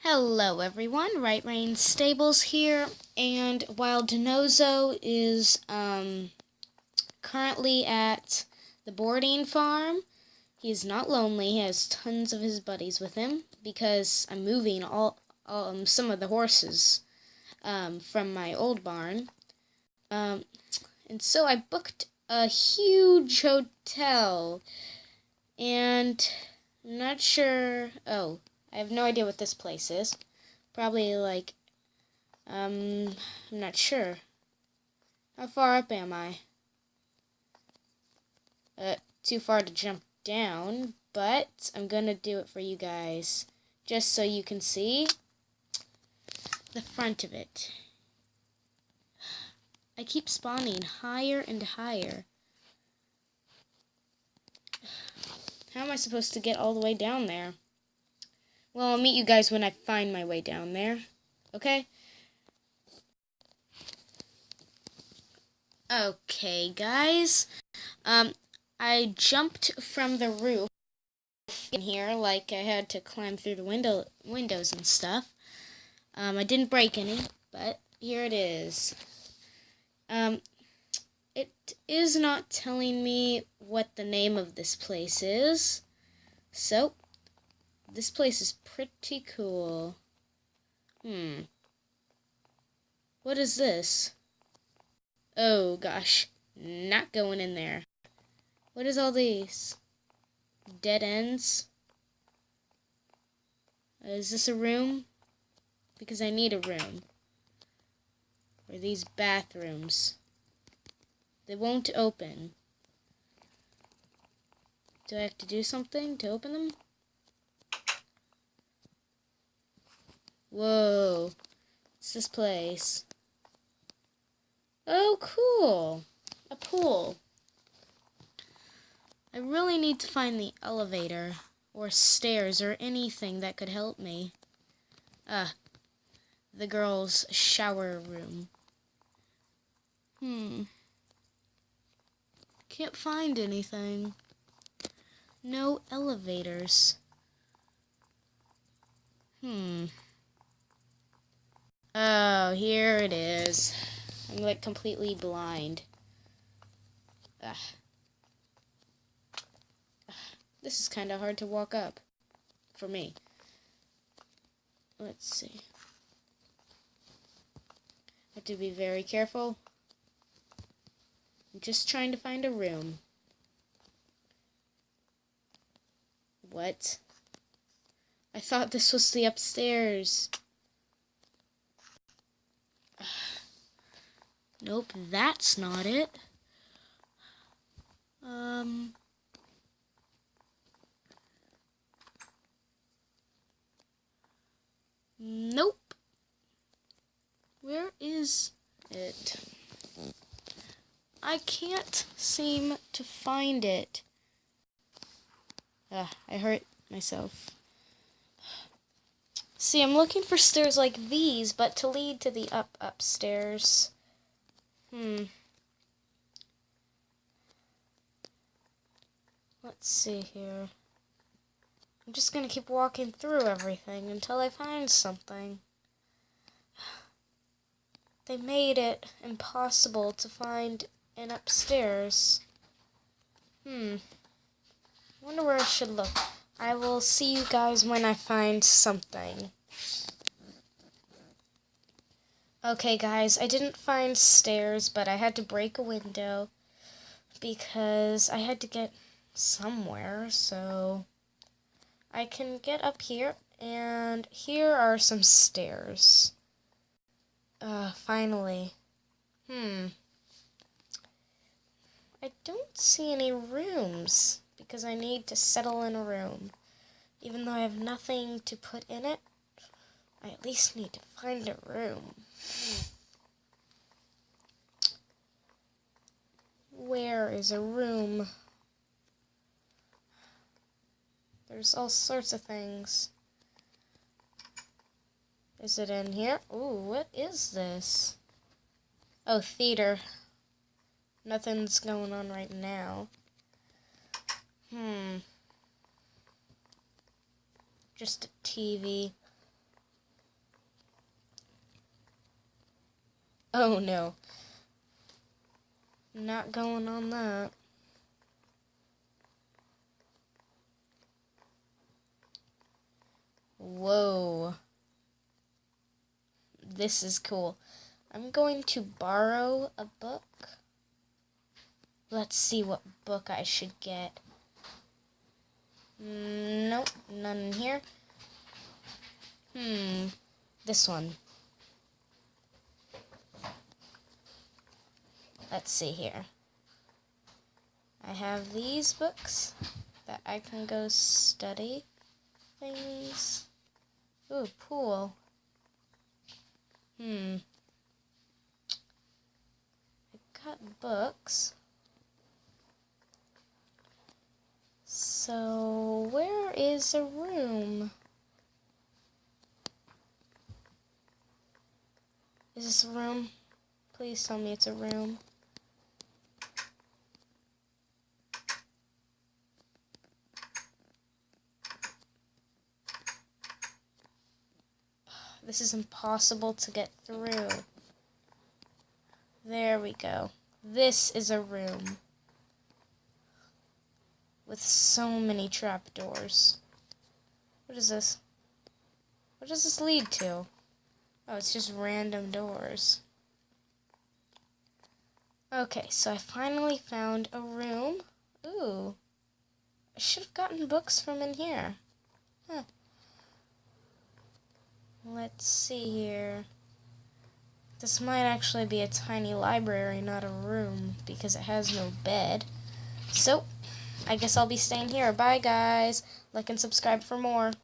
Hello everyone, Right Rain Stables here, and while Denozo is currently at the boarding farm, he's not lonely. He has tons of his buddies with him because I'm moving some of the horses from my old barn. And so I booked a huge hotel, and I'm not sure. Oh, I have no idea what this place is. Probably like, I'm not sure. How far up am I? Too far to jump down, but I'm gonna do it for you guys, just so you can see the front of it. I keep spawning higher and higher. How am I supposed to get all the way down there? Well, I'll meet you guys when I find my way down there. Okay? Okay, guys. I jumped from the roof in here, like I had to climb through the windows and stuff. I didn't break any, but here it is. It is not telling me what the name of this place is. So, this place is pretty cool. What is this? Oh gosh, not going in there. What is all these? Dead ends? Is this a room? Because I need a room. Or these bathrooms. They won't open. Do I have to do something to open them? Whoa. What's this place? Oh, cool. A pool. I really need to find the elevator or stairs or anything that could help me. The girls' shower room. Can't find anything. No elevators. Oh, here it is. I'm like completely blind. This is kind of hard to walk up for me. Let's see. I have to be very careful. I'm just trying to find a room. What? I thought this was the upstairs. Nope, that's not it. Nope. Where is it? I can't seem to find it. I hurt myself. See, I'm looking for stairs like these, but to lead to the upstairs. Let's see here. I'm just gonna keep walking through everything until I find something. They made it impossible to find an upstairs. Wonder where I should look. I will see you guys when I find something. Okay, guys, I didn't find stairs, but I had to break a window because I had to get somewhere, so I can get up here, and here are some stairs. Finally. I don't see any rooms because I need to settle in a room. Even though I have nothing to put in it, I at least need to find a room. Where is a room? There's all sorts of things. Is it in here? Ooh, what is this? Oh, theater. Nothing's going on right now. Just a TV. Oh no. Not going on that. Whoa. This is cool. I'm going to borrow a book. Let's see what book I should get. Nope, none in here. This one. Let's see here. I have these books that I can go study things. Ooh, pool. I got books. So, where is a room? Is this a room? Please tell me it's a room. This is impossible to get through. There we go. This is a room with so many trapdoors. What is this? What does this lead to? Oh, it's just random doors. Okay, so I finally found a room. Ooh. I should have gotten books from in here. Huh. Let's see here. This might actually be a tiny library, not a room, because it has no bed. So, I guess I'll be staying here. Bye, guys. Like and subscribe for more.